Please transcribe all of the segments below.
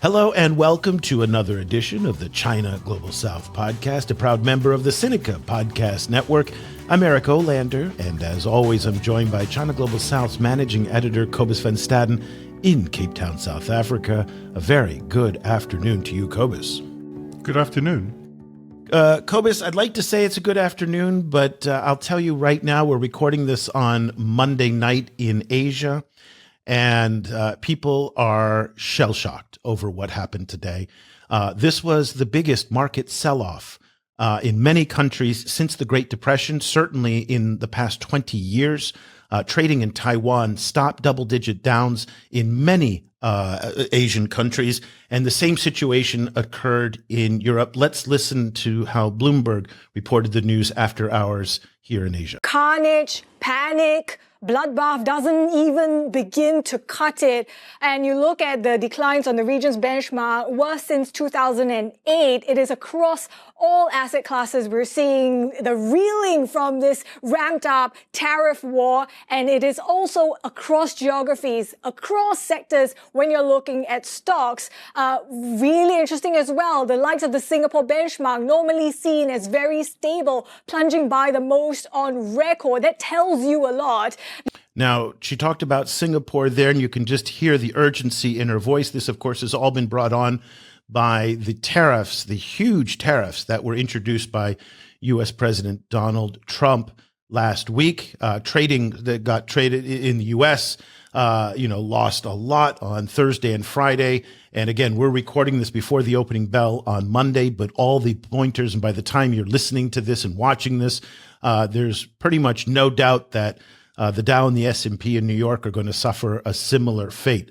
Hello and welcome to another edition of the China Global South podcast, a proud member of the Sinica Podcast Network. I'm Eric Olander, and as always, I'm joined by China Global South's managing editor, Cobus van Staden, in Cape Town, South Africa. A very good afternoon to you, Cobus. Good afternoon. Cobus, I'd like to say it's a good afternoon, but I'll tell you right now, we're recording this on Monday night in Asia, and people are shell-shocked over what happened today. This was the biggest market sell-off in many countries since the Great Depression, certainly in the past 20 years. Trading in Taiwan stopped double-digit downs in many Asian countries, and the same situation occurred in Europe. Let's listen to how Bloomberg reported the news after hours here in Asia. Carnage, panic, bloodbath doesn't even begin to cut it. And you look at the declines on the region's benchmark, worst since 2008. It is across all asset classes. We're seeing the reeling from this ramped up tariff war. And it is also across geographies, across sectors when you're looking at stocks. Really interesting as well. The likes of the Singapore benchmark, normally seen as very stable, plunging by the most on record. That tells you a lot. Now, she talked about Singapore there, and you can just hear the urgency in her voice. This, of course, has all been brought on by the tariffs, the huge tariffs that were introduced by U.S. President Donald Trump last week. Trading that got traded in the U.S., lost a lot on Thursday and Friday. And again, we're recording this before the opening bell on Monday, but all the pointers, and by the time you're listening to this and watching this, there's pretty much no doubt that the Dow and the S&P in New York are going to suffer a similar fate.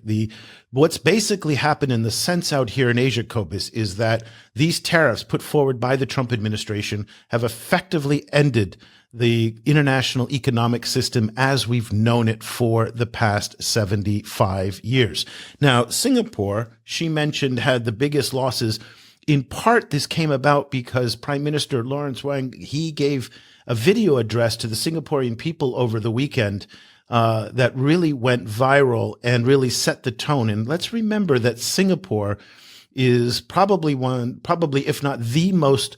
What's basically happened in the sense out here in Asia, Cobus, is that these tariffs put forward by the Trump administration have effectively ended the international economic system as we've known it for the past 75 years. Now, Singapore, she mentioned, had the biggest losses. In part, this came about because Prime Minister Lawrence Wong, he gave a video address to the Singaporean people over the weekend that really went viral and really set the tone. And let's remember that Singapore is probably if not the most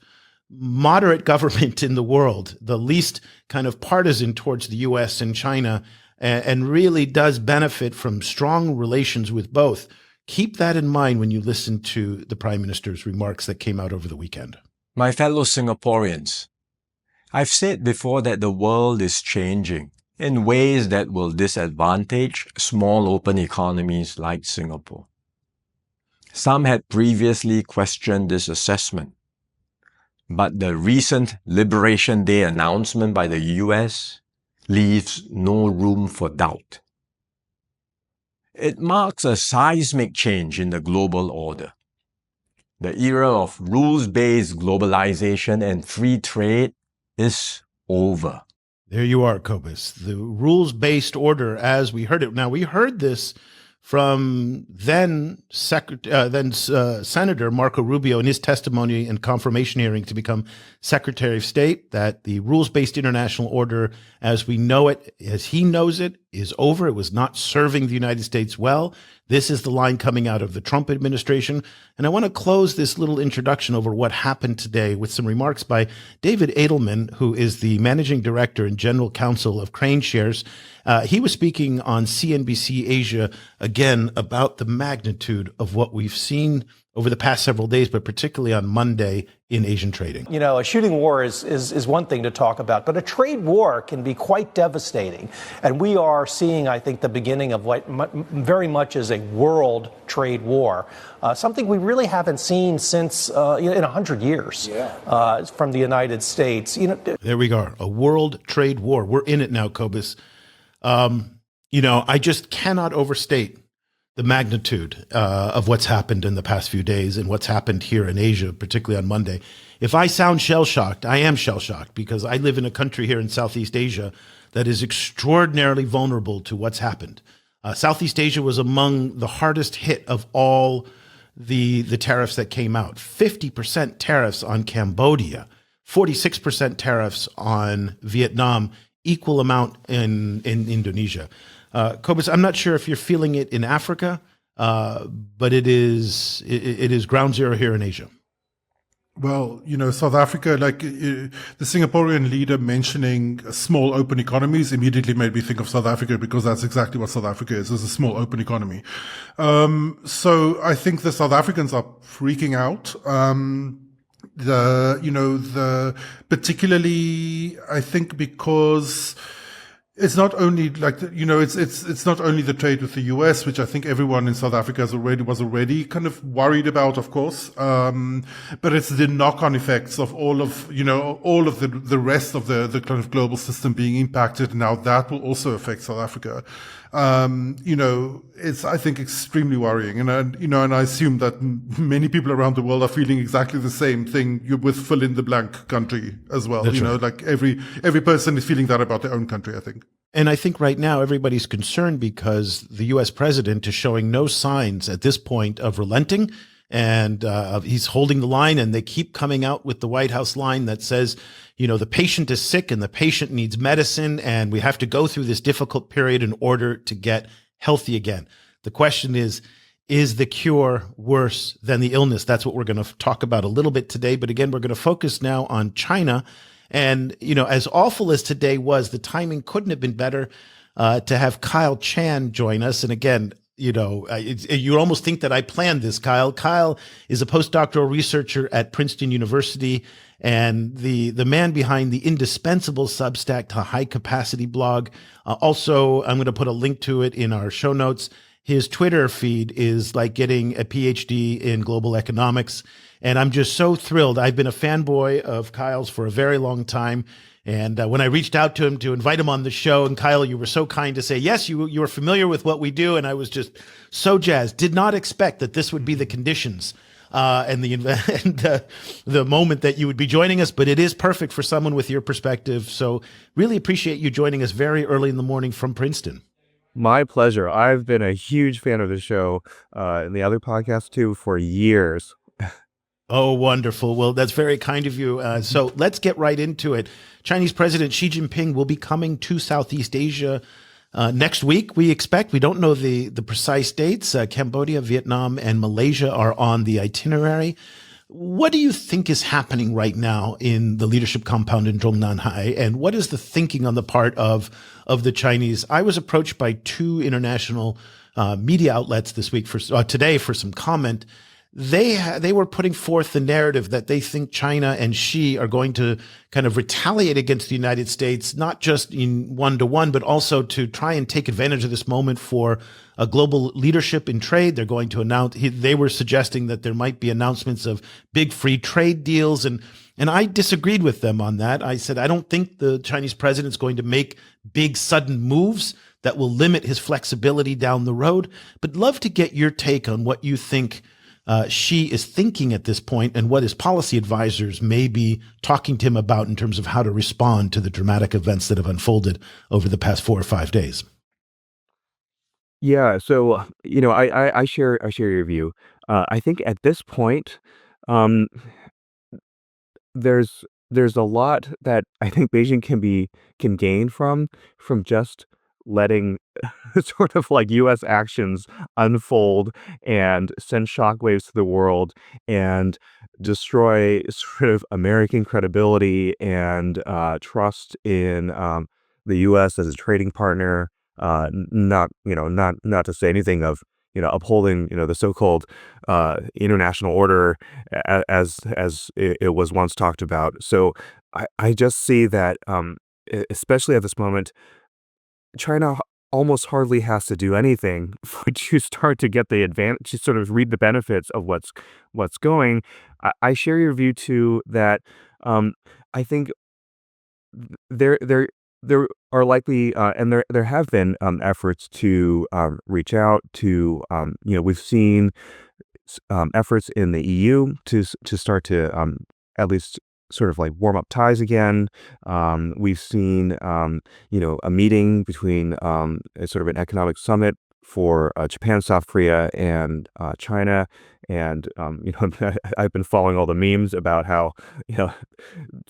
moderate government in the world, the least kind of partisan towards the U.S. and China, and really does benefit from strong relations with both. Keep that in mind when you listen to the Prime Minister's remarks that came out over the weekend. My fellow Singaporeans, I've said before that the world is changing in ways that will disadvantage small open economies like Singapore. Some had previously questioned this assessment, but the recent Liberation Day announcement by the US leaves no room for doubt. It marks a seismic change in the global order. The era of rules-based globalization and free trade is over. There you are, Cobus. The rules-based order as we heard it. Now, we heard this from then Senator Marco Rubio in his testimony and confirmation hearing to become Secretary of State, that the rules-based international order as we know it, as he knows it, is over. It was not serving the United States well. This is the line coming out of the Trump administration. And I want to close this little introduction over what happened today with some remarks by David Edelman, who is the managing director and general counsel of Crane Shares. He was speaking on CNBC Asia again about the magnitude of what we've seen over the past several days, but particularly on Monday in Asian trading. You know, a shooting war is one thing to talk about, but a trade war can be quite devastating. And we are seeing, I think, the beginning of what very much is a world trade war, something we really haven't seen since in 100 years from the United States. There we go, a world trade war. We're in it now, Cobus. I just cannot overstate the magnitude of what's happened in the past few days and what's happened here in Asia, particularly on Monday. If I sound shell-shocked, I am shell-shocked because I live in a country here in Southeast Asia that is extraordinarily vulnerable to what's happened. Southeast Asia was among the hardest hit of all the tariffs that came out. 50% tariffs on Cambodia, 46% tariffs on Vietnam, equal amount in Indonesia. Cobus, I'm not sure if you're feeling it in Africa. but it is ground zero here in Asia. Well, South Africa, like the Singaporean leader mentioning small open economies immediately made me think of South Africa, because that's exactly what South Africa is a small open economy. So I think the South Africans are freaking out. Particularly, I think, because it's not only like, it's not only the trade with the US, which I think everyone in South Africa was already kind of worried about, of course. But it's the knock-on effects of all of the rest of the kind of global system being impacted. Now that will also affect South Africa. It's, I think, extremely worrying. And I assume that many people around the world are feeling exactly the same thing with fill in the blank country as well. That's right. Like every person is feeling that about their own country, I think. And I think right now everybody's concerned because the U.S. president is showing no signs at this point of relenting. And he's holding the line, and they keep coming out with the White House line that says, the patient is sick and the patient needs medicine, and we have to go through this difficult period in order to get healthy again. The question is the cure worse than the illness? That's what we're going to talk about a little bit today. But again, we're going to focus now on China. And, as awful as today was, the timing couldn't have been better to have Kyle Chan join us. And again, you almost think that I planned this, Kyle. Kyle is a postdoctoral researcher at Princeton University and the man behind the indispensable Substack to High Capacity blog. Also, I'm going to put a link to it in our show notes. His Twitter feed is like getting a PhD in global economics. And I'm just so thrilled. I've been a fanboy of Kyle's for a very long time. And when I reached out to him to invite him on the show, and Kyle, you were so kind to say, yes, you were familiar with what we do. And I was just so jazzed. Did not expect that this would be the conditions and the moment that you would be joining us. But it is perfect for someone with your perspective. So really appreciate you joining us very early in the morning from Princeton. My pleasure. I've been a huge fan of the show and the other podcasts too for years. Oh, wonderful. Well, that's very kind of you. So let's get right into it. Chinese President Xi Jinping will be coming to Southeast Asia next week, we expect. We don't know the precise dates. Cambodia, Vietnam, and Malaysia are on the itinerary. What do you think is happening right now in the leadership compound in Zhongnanhai? And what is the thinking on the part of the Chinese? I was approached by two international media outlets today for some comment. They were putting forth the narrative that they think China and Xi are going to kind of retaliate against the United States, not just in one-to-one, but also to try and take advantage of this moment for a global leadership in trade. They're going to they were suggesting that there might be announcements of big free trade deals. And I disagreed with them on that. I said, I don't think the Chinese president is going to make big sudden moves that will limit his flexibility down the road. But love to get your take on what you think Xi is thinking at this point and what his policy advisors may be talking to him about in terms of how to respond to the dramatic events that have unfolded over the past 4 or 5 days. Yeah, so I share your view. I think at this point, there's a lot that I think Beijing can gain from just letting sort of like U.S. actions unfold and send shockwaves to the world and destroy sort of American credibility and trust in the U.S. as a trading partner. Not to say anything of upholding the so-called international order as it was once talked about. So I just see that especially at this moment, China almost hardly has to do anything to start to get the advantage, to sort of reap the benefits of what's going. I share your view too that I think there are likely and there have been efforts to reach out to we've seen efforts in the EU to start to at least sort of like warm up ties again. We've seen, a meeting between sort of an economic summit for Japan, South Korea, and China. And, I've been following all the memes about how, to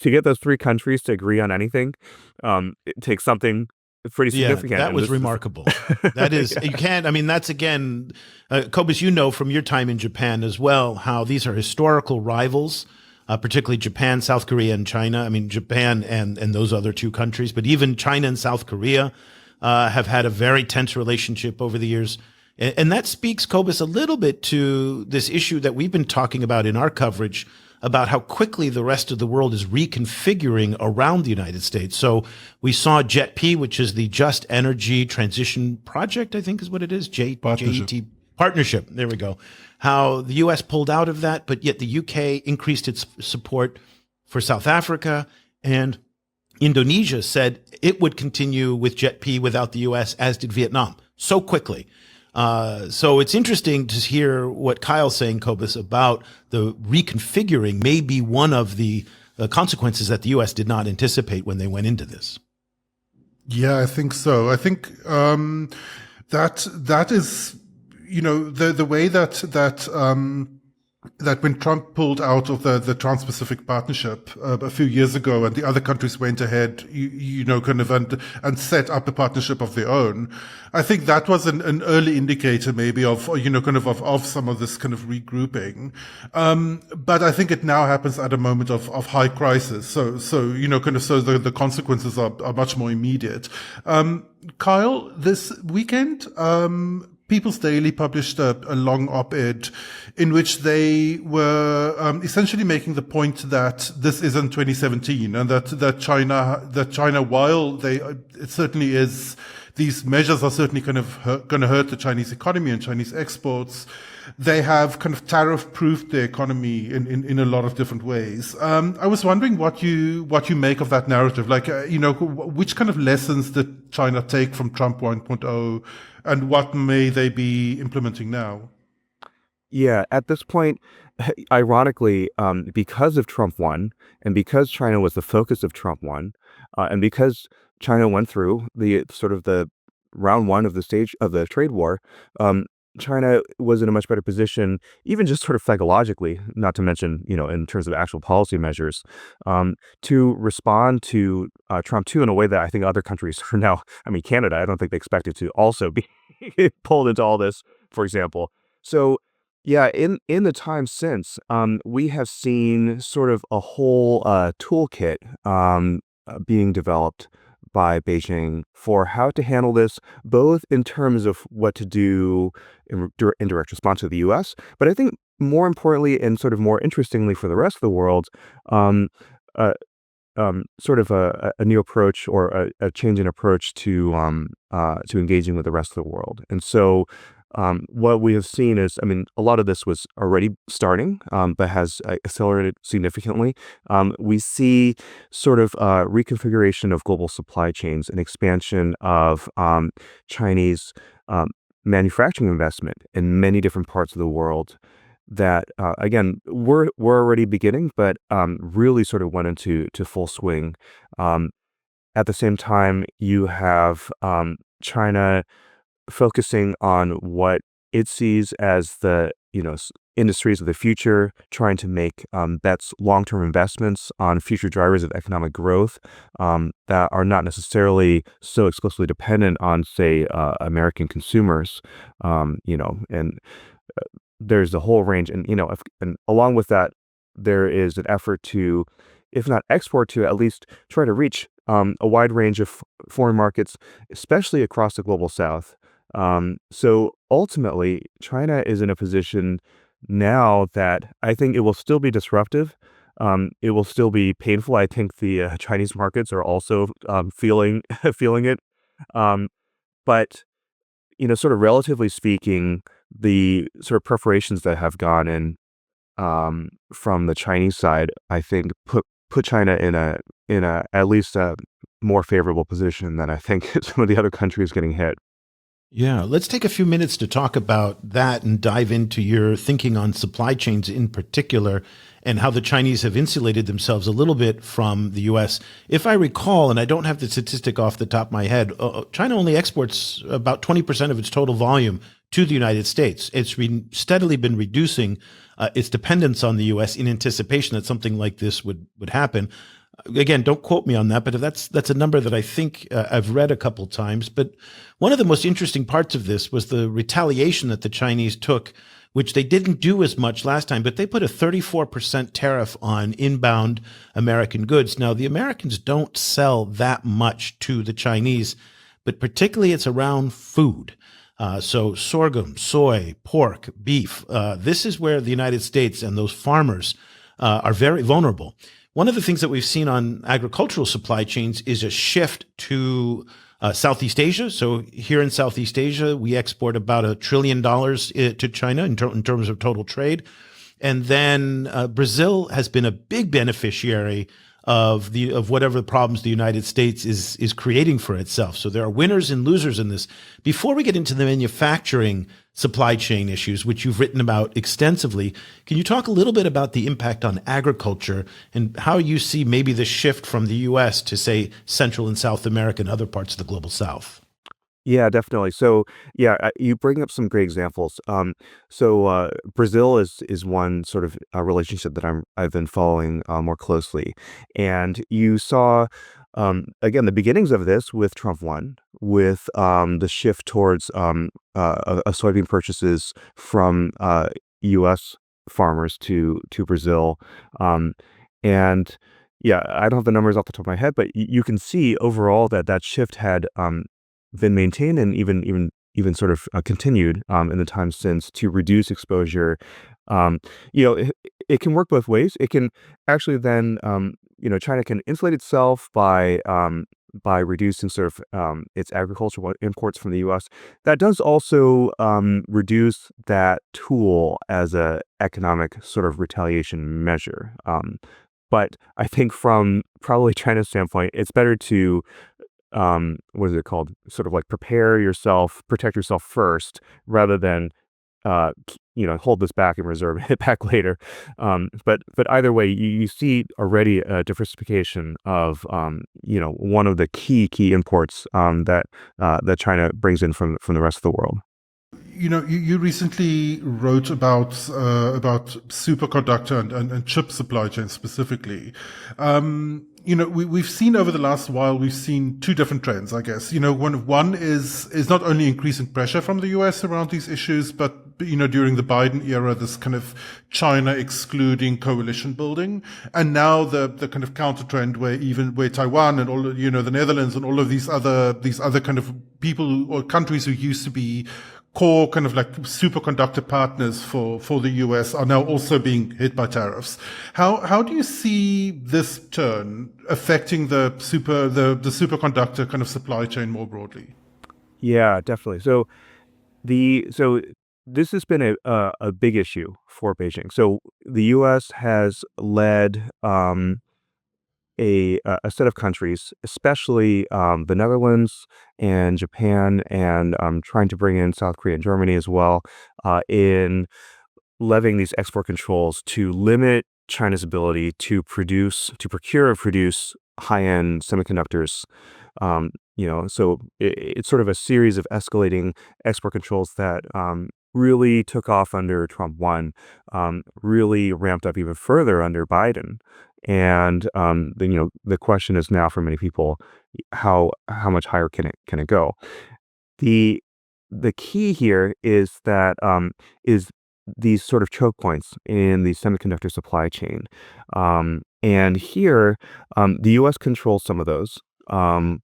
get those three countries to agree on anything, it takes something pretty Yeah, significant. that and was this remarkable. That is, you can't, I mean, that's again, Cobus, you know from your time in Japan as well, how these are historical rivals, particularly Japan, South Korea, and China. I mean, Japan and those other two countries, but even China and South Korea have had a very tense relationship over the years. And that speaks, Cobus, a little bit to this issue that we've been talking about in our coverage about how quickly the rest of the world is reconfiguring around the United States. So we saw JETP, which is the Just Energy Transition Project, I think is what it is, JET Partnership. There we go. How the U.S. pulled out of that, but yet the U.K. increased its support for South Africa, and Indonesia said it would continue with JETP without the U.S., as did Vietnam, so quickly. So it's interesting to hear what Kyle's saying, Cobus, about the reconfiguring may be one of the consequences that the U.S. did not anticipate when they went into this. Yeah, I think so. I think that is, you know, the way that when Trump pulled out of the Trans-Pacific Partnership a few years ago, and the other countries went ahead, you know, kind of and set up a partnership of their own, I think that was an early indicator maybe of, you know, kind of some of this kind of regrouping. But I think it now happens at a moment of high crisis. So you know, kind of so the consequences are much more immediate. Kyle, this weekend, People's Daily published a long op-ed in which they were essentially making the point that this isn't 2017, and that China, while it certainly is, these measures are certainly kind of going to hurt the Chinese economy and Chinese exports. They have kind of tariff-proofed the economy in a lot of different ways. I was wondering what you make of that narrative. Like, you know, which kind of lessons did China take from Trump 1.0, and what may they be implementing now? Yeah, at this point, ironically, because of Trump 1, and because China was the focus of Trump 1, and because China went through the sort of the round 1 of the stage of the trade war, China was in a much better position, even just sort of psychologically, not to mention, you know, in terms of actual policy measures, to respond to Trump 2 in a way that I think other countries are now, I mean, Canada, I don't think they expected to also be pulled into all this, for example. So, yeah, in the time since, we have seen sort of a whole toolkit being developed by Beijing for how to handle this, both in terms of what to do in direct response to the U.S., but I think more importantly and sort of more interestingly for the rest of the world, sort of a new approach or a change in approach to engaging with the rest of the world. And so what we have seen is, I mean, a lot of this was already starting, but has accelerated significantly. We see sort of reconfiguration of global supply chains and expansion of Chinese manufacturing investment in many different parts of the world that, again, we're already beginning, but really sort of went into full swing. At the same time, you have China focusing on what it sees as the, you know, industries of the future, trying to make bets, long-term investments on future drivers of economic growth that are not necessarily so explicitly dependent on, say, American consumers, you know, and there's a whole range. And, you know, and along with that, there is an effort to, if not export to, at least try to reach a wide range of foreign markets, especially across the global south. So ultimately, China is in a position now that I think it will still be disruptive. It will still be painful. I think the Chinese markets are also feeling it. But, you know, sort of relatively speaking, the sort of preparations that have gone in from the Chinese side, I think put China in a at least a more favorable position than I think some of the other countries getting hit. Yeah, let's take a few minutes to talk about that and dive into your thinking on supply chains in particular and how the Chinese have insulated themselves a little bit from the U.S. If I recall, and I don't have the statistic off the top of my head, China only exports about 20% of its total volume to the United States. It's steadily been reducing its dependence on the U.S. in anticipation that something like this would happen. Again, don't quote me on that, but that's a number that I think I've read a couple times. But one of the most interesting parts of this was the retaliation that the Chinese took, which they didn't do as much last time, but they put a 34% tariff on inbound American goods. Now, the Americans don't sell that much to the Chinese, but particularly it's around food. So sorghum, soy, pork, beef. This is where the United States and those farmers are very vulnerable. One of the things that we've seen on agricultural supply chains is a shift to Southeast Asia. So here in Southeast Asia, we export about $1 trillion to China in terms of total trade. And then Brazil has been a big beneficiary of whatever problems the United States is creating for itself. So there are winners and losers in this. Before we get into the manufacturing supply chain issues, which you've written about extensively, can you talk a little bit about the impact on agriculture and how you see maybe the shift from the U.S. to, say, Central and South America and other parts of the global South? Yeah, definitely. So, yeah, you bring up some great examples. Brazil is one sort of relationship that I've been following more closely, and you saw again the beginnings of this with Trump 1, with the shift towards soybean purchases from U.S. farmers to Brazil, and yeah, I don't have the numbers off the top of my head, but you can see overall that shift had been maintained and even sort of continued in the time since to reduce exposure. It can work both ways. It can actually then China can insulate itself by reducing sort of its agricultural imports from the U.S. That does also reduce that tool as a economic sort of retaliation measure. But I think from probably China's standpoint, it's better to what is it called? Sort of like protect yourself first, rather than hold this back and reserve it back later. But either way, you see already a diversification of one of the key imports that China brings in from the rest of the world. You recently wrote about superconductor and chip supply chain specifically. We've seen over the last while, we've seen two different trends, I guess. One is not only increasing pressure from the US around these issues, but, during the Biden era, this kind of China excluding coalition building. And now the kind of counter trend where Taiwan and all, the Netherlands and all of these other kind of people or countries who used to be core kind of like superconductor partners for the US are now also being hit by tariffs. How do you see this turn affecting the superconductor kind of supply chain more broadly? Yeah, definitely. So this has been a big issue for Beijing. So the U.S. has led a set of countries, especially the Netherlands and Japan, and trying to bring in South Korea and Germany as well, in levying these export controls to limit China's ability to procure and produce high-end semiconductors. So it's sort of a series of escalating export controls that really took off under Trump 1, really ramped up even further under Biden. And the question is now for many people, how much higher can it go? The key here is that is these sort of choke points in the semiconductor supply chain, and here the U.S. controls some of those. Lam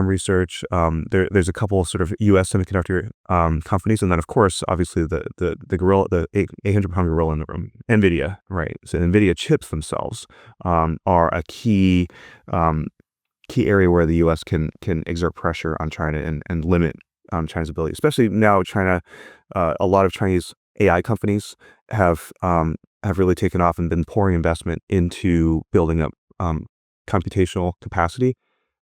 Research, there's a couple of sort of U.S. semiconductor companies, and then of course, obviously the gorilla, the 800-pound gorilla in the room, NVIDIA, right? So NVIDIA chips themselves are a key area where the U.S. can exert pressure on China and limit China's ability, especially now. China, a lot of Chinese AI companies have really taken off and been pouring investment into building up computational capacity.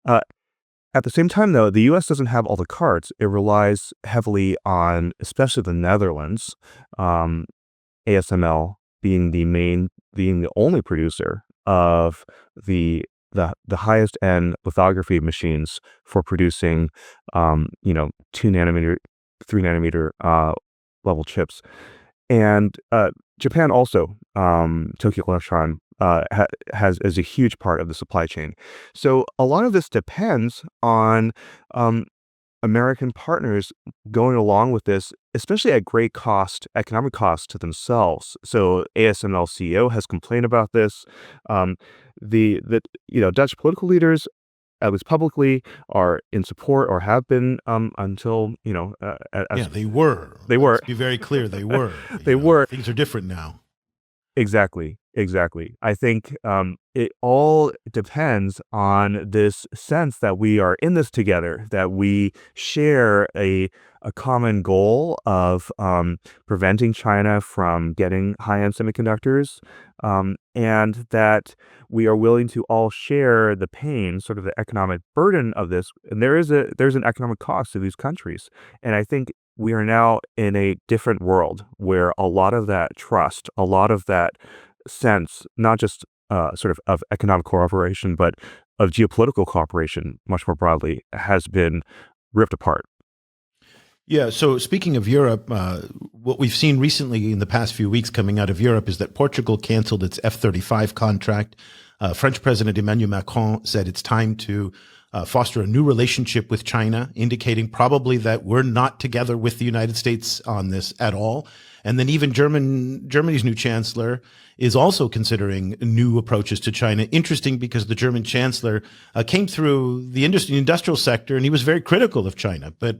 At the same time, though, the U.S. doesn't have all the cards. It relies heavily on, especially the Netherlands, ASML being the only producer of the highest end lithography machines for producing, 2 nanometer, 3 nanometer level chips. And Japan also, Tokyo Electron, is a huge part of the supply chain. So a lot of this depends on um, American partners going along with this, especially at great cost, economic cost to themselves. So ASML CEO has complained about this. Um, the Dutch political leaders, at least publicly, are in support or have been until Yeah, they were. they Let's were be very clear. They were. they were. Things are different now. Exactly, exactly. I think it all depends on this sense that we are in this together, that we share a common goal of preventing China from getting high-end semiconductors, and that we are willing to all share the pain, sort of the economic burden of this. And there's an economic cost to these countries, and I think we are now in a different world where a lot of that trust, a lot of that sense, not just sort of economic cooperation, but of geopolitical cooperation, much more broadly, has been ripped apart. Yeah. So speaking of Europe, what we've seen recently in the past few weeks coming out of Europe is that Portugal canceled its F-35 contract. French President Emmanuel Macron said it's time to foster a new relationship with China, indicating probably that we're not together with the United States on this at all. And then even Germany's new chancellor is also considering new approaches to China. Interesting, because the German chancellor came through the industrial sector, and he was very critical of China. But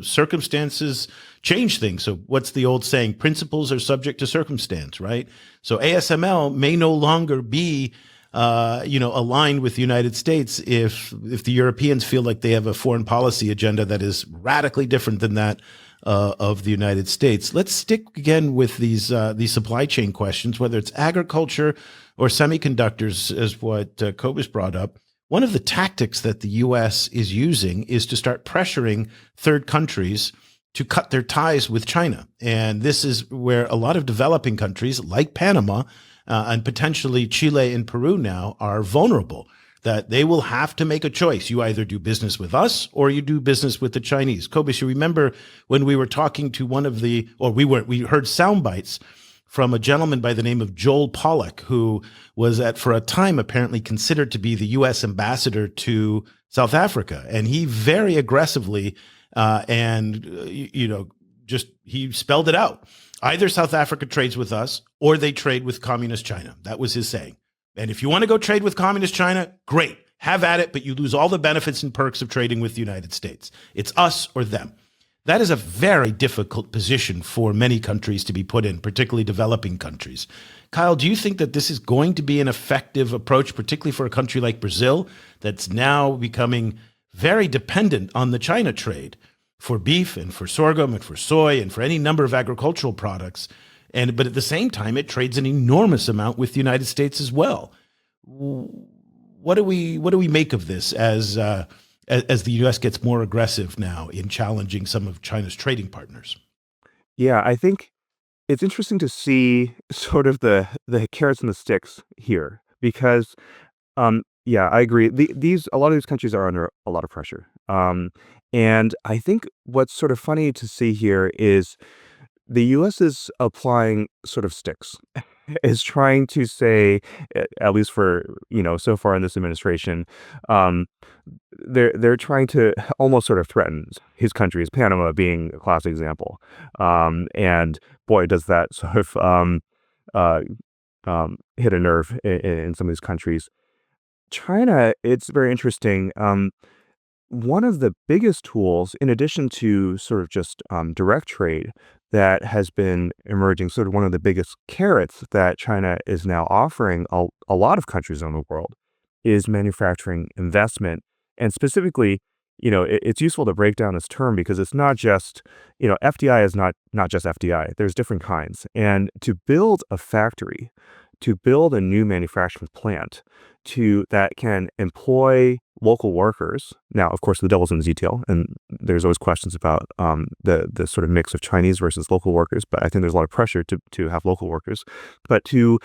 circumstances change things. So what's the old saying? Principles are subject to circumstance, right? So ASML may no longer be aligned with the United States if the Europeans feel like they have a foreign policy agenda that is radically different than that of the United States. Let's stick again with these supply chain questions, whether it's agriculture or semiconductors, as what Cobus brought up. One of the tactics that the U.S. is using is to start pressuring third countries to cut their ties with China. And this is where a lot of developing countries like Panama and potentially Chile and Peru now are vulnerable, that they will have to make a choice. You either do business with us or you do business with the Chinese. Cobus, you remember when we were talking to we heard sound bites from a gentleman by the name of Joel Pollack, who was for a time apparently considered to be the U.S. ambassador to South Africa. And he very aggressively he spelled it out. Either South Africa trades with us or they trade with communist China. That was his saying. And if you want to go trade with communist China, great, have at it, but you lose all the benefits and perks of trading with the United States. It's us or them. That is a very difficult position for many countries to be put in, particularly developing countries. Kyle, do you think that this is going to be an effective approach, particularly for a country like Brazil, that's now becoming very dependent on the China trade for beef and for sorghum and for soy and for any number of agricultural products? But at the same time, it trades an enormous amount with the United States as well. What do we make of this as the U.S. gets more aggressive now in challenging some of China's trading partners? Yeah, I think it's interesting to see sort of the carrots and the sticks here, because yeah, I agree. A lot of these countries are under a lot of pressure. And I think what's sort of funny to see here is the U.S. is applying sort of sticks, is trying to say, at least for, so far in this administration, they're trying to almost sort of threaten his countries, Panama being a classic example. And boy, does that sort of hit a nerve in some of these countries. China, it's very interesting. One of the biggest tools, in addition to sort of just direct trade, that has been emerging, sort of one of the biggest carrots that China is now offering a lot of countries in the world, is manufacturing investment. And specifically, it's useful to break down this term because it's not just, FDI is not just FDI. There's different kinds. And to build a factory, to build a new manufacturing plant that can employ local workers. Now, of course, the devil's in the detail, and there's always questions about the sort of mix of Chinese versus local workers, but I think there's a lot of pressure to have local workers. But to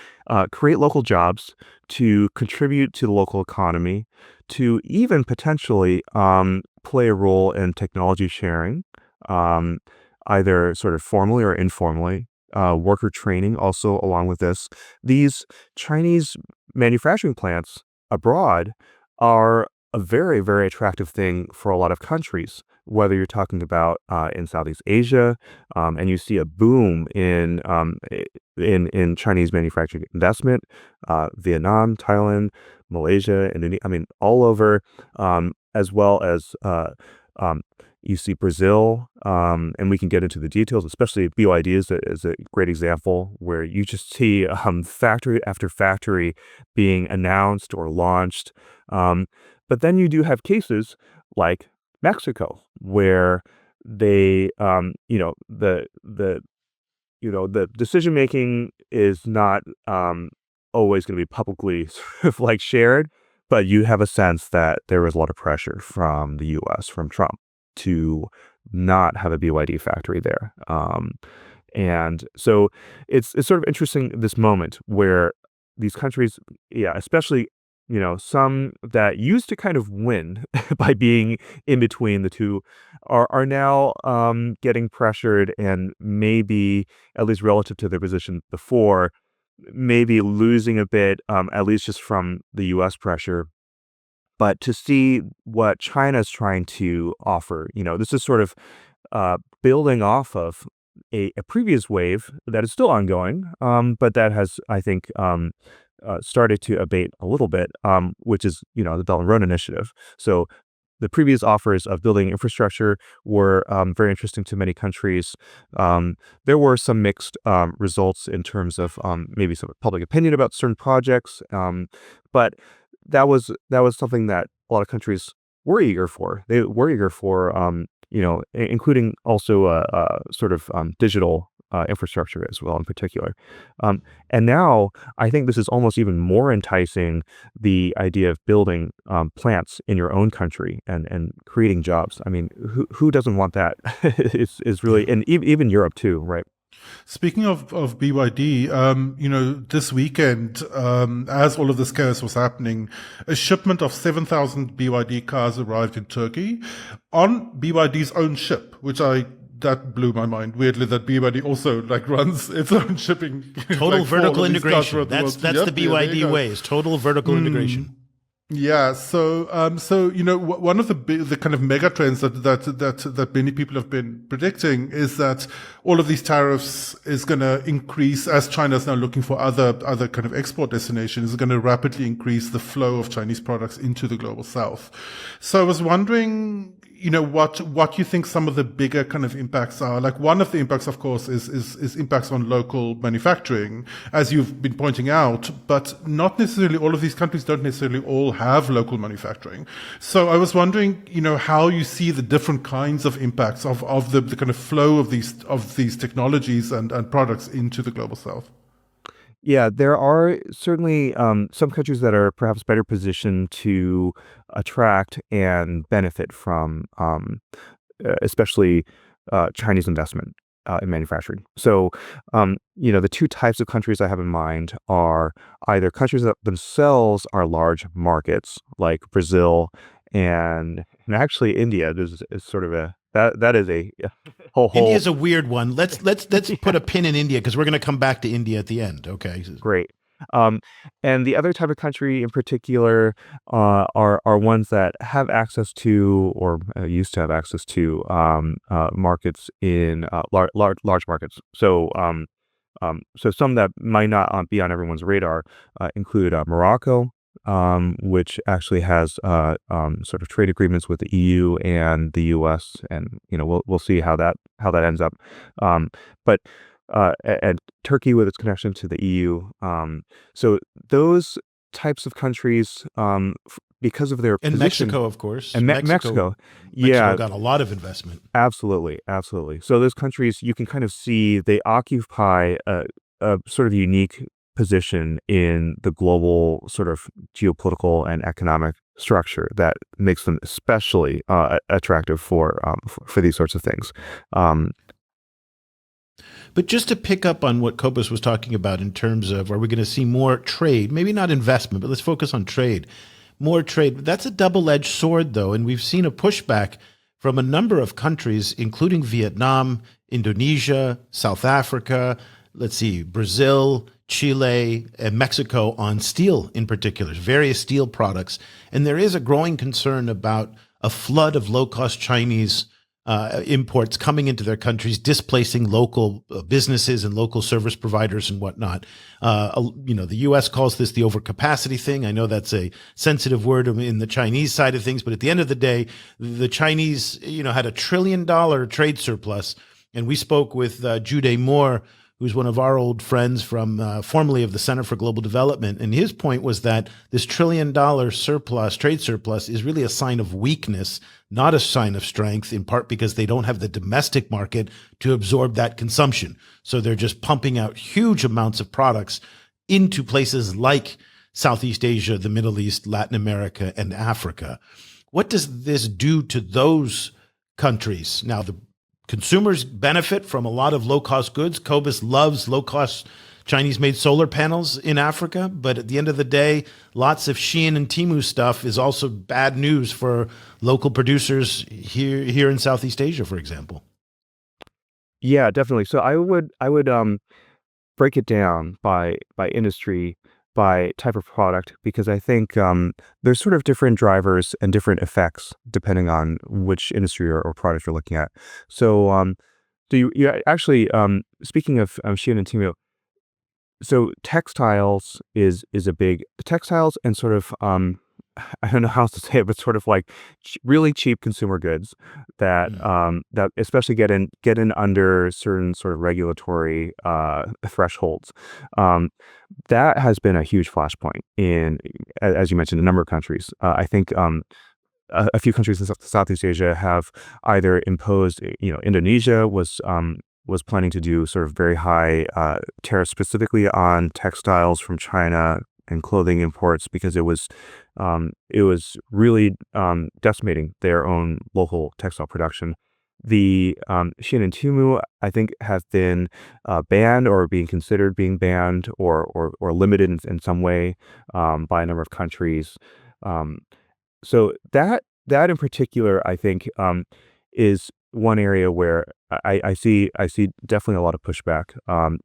create local jobs, to contribute to the local economy, to even potentially play a role in technology sharing, either sort of formally or informally, worker training also along with this. These Chinese manufacturing plants abroad are a very, very attractive thing for a lot of countries, whether you're talking about in Southeast Asia, and you see a boom in Chinese manufacturing investment, Vietnam, Thailand, Malaysia, Indonesia, I mean, all over, as well as you see Brazil, and we can get into the details, especially BYD is a great example where you just see factory after factory being announced or launched. But then you do have cases like Mexico where they, the decision making is not always going to be publicly sort of like shared, but you have a sense that there was a lot of pressure from the U.S., from Trump, to not have a BYD factory there. And so it's sort of interesting this moment where these countries, especially, some that used to kind of win by being in between the two are now getting pressured and maybe, at least relative to their position before, maybe losing a bit, at least just from the U.S. pressure. But to see what China's trying to offer, this is sort of building off of a previous wave that is still ongoing, but that has, I think, started to abate a little bit, which is, the Belt and Road Initiative. So the previous offers of building infrastructure were very interesting to many countries. There were some mixed results in terms of maybe some public opinion about certain projects, but that was something that a lot of countries were eager for. They were eager for, including also sort of digital infrastructure as well in particular. And now I think this is almost even more enticing, the idea of building plants in your own country and creating jobs. I mean, who doesn't want that? Is really, and even Europe too, right? Speaking of BYD, this weekend, as all of this chaos was happening, a shipment of 7,000 BYD cars arrived in Turkey on BYD's own ship, that blew my mind. Weirdly, that BYD also runs its own shipping. Total vertical integration. That's the BYD way. Is total vertical integration. Yeah. So, one of the kind of mega trends that many people have been predicting is that all of these tariffs is going to increase as China is now looking for other kind of export destinations. Is going to rapidly increase the flow of Chinese products into the global south. So I was wondering, what you think some of the bigger kind of impacts are. Like, one of the impacts, of course, is impacts on local manufacturing, as you've been pointing out, but not necessarily all of these countries don't necessarily all have local manufacturing. So I was wondering, how you see the different kinds of impacts of the kind of flow of these technologies and products into the global south. Yeah, there are certainly some countries that are perhaps better positioned to attract and benefit from, especially Chinese investment in manufacturing. So, the two types of countries I have in mind are either countries that themselves are large markets, like Brazil and actually India. Is sort of that is a whole. India's a weird one. Let's put a pin in India because we're going to come back to India at the end. Okay. Great. And the other type of country in particular are ones that have access to, or used to have access to, markets in large markets. So some that might not be on everyone's radar include Morocco, which actually has sort of trade agreements with the EU and the US, and we'll see how that ends up. But and Turkey with its connection to the EU. So those types of countries, because of their and position, Mexico, of course, and Mexico, yeah, got a lot of investment. Absolutely. So those countries, you can kind of see they occupy a sort of unique position in the global sort of geopolitical and economic structure that makes them especially attractive for these sorts of things. But just to pick up on what Cobus was talking about in terms of, are we going to see more trade? Maybe not investment, but let's focus on trade. More trade. That's a double-edged sword, though, and we've seen a pushback from a number of countries, including Vietnam, Indonesia, South Africa, let's see, Brazil, Chile, and Mexico on steel in particular, various steel products. And there is a growing concern about a flood of low-cost Chinese imports coming into their countries, displacing local businesses and local service providers and whatnot. The U.S. calls this the overcapacity thing. I know that's a sensitive word in the Chinese side of things, but at the end of the day, the Chinese, had $1 trillion trade surplus. And we spoke with Jude Moore, who's one of our old friends from formerly of the Center for Global Development. And his point was that this $1 trillion trade surplus, is really a sign of weakness, not a sign of strength, in part because they don't have the domestic market to absorb that consumption. So they're just pumping out huge amounts of products into places like Southeast Asia, the Middle East, Latin America, and Africa. What does this do to those countries? Now, the consumers benefit from a lot of low-cost goods. Cobus loves low-cost Chinese-made solar panels in Africa, but at the end of the day, lots of Shein and Temu stuff is also bad news for local producers here in Southeast Asia, for example. Yeah, definitely. So I would break it down by industry, by type of product, because I think there's sort of different drivers and different effects depending on which industry or product you're looking at. So do you actually, speaking of Shein and Temu, so textiles is a big textiles and sort of I don't know how else to say it, but sort of like really cheap consumer goods that that especially get in under certain sort of regulatory thresholds. That has been a huge flashpoint in, as you mentioned, a number of countries. I think a few countries in Southeast Asia have either imposed, Indonesia was planning to do sort of very high tariffs specifically on textiles from China and clothing imports because it was really decimating their own local textile production. The Shein and Temu, I think, have been banned or being considered being banned or limited in some way by a number of countries. So that in particular, I think, is one area where I see definitely a lot of pushback,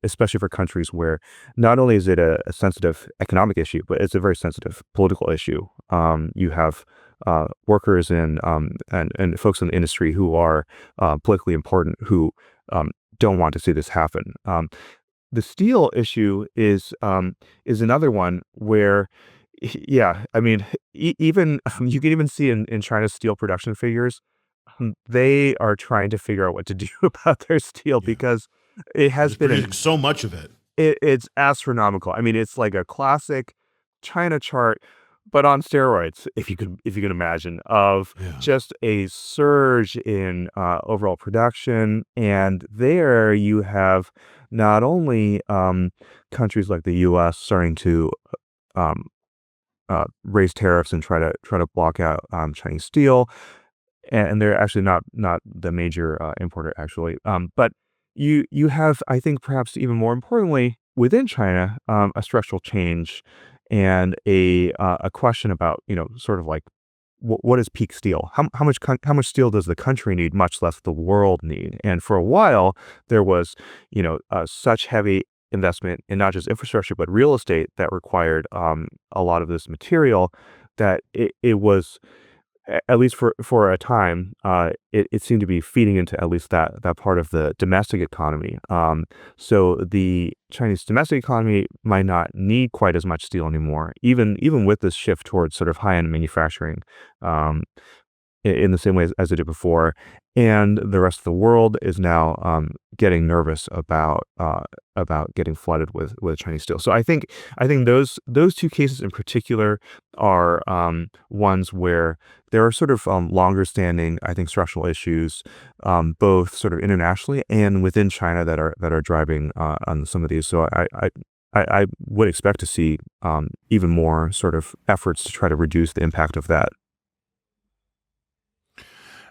especially for countries where not only is it a sensitive economic issue, but it's a very sensitive political issue. You have workers and folks in the industry who are politically important who don't want to see this happen. The steel issue is another one where, yeah, I mean, even you can even see in China's steel production figures, they are trying to figure out what to do about their steel because it has been so much of it. It's astronomical. I mean, it's like a classic China chart, but on steroids, if you could imagine, of just a surge in overall production. And there you have not only countries like the U.S. starting to raise tariffs and try to block out Chinese steel. And they're actually not the major importer, actually. But you have, I think, perhaps even more importantly, within China, a structural change and a question about, sort of like what is peak steel? How much steel does the country need, much less the world need? And for a while, there was, such heavy investment in not just infrastructure but real estate that required a lot of this material that it was, at least for a time, it seemed to be feeding into at least that part of the domestic economy. So the Chinese domestic economy might not need quite as much steel anymore, even with this shift towards sort of high-end manufacturing, in the same way as it did before. And the rest of the world is now getting nervous about getting flooded with Chinese steel. So I think those two cases in particular are ones where there are sort of longer standing, I think, structural issues, both sort of internationally and within China that are driving on some of these. So I would expect to see even more sort of efforts to try to reduce the impact of that.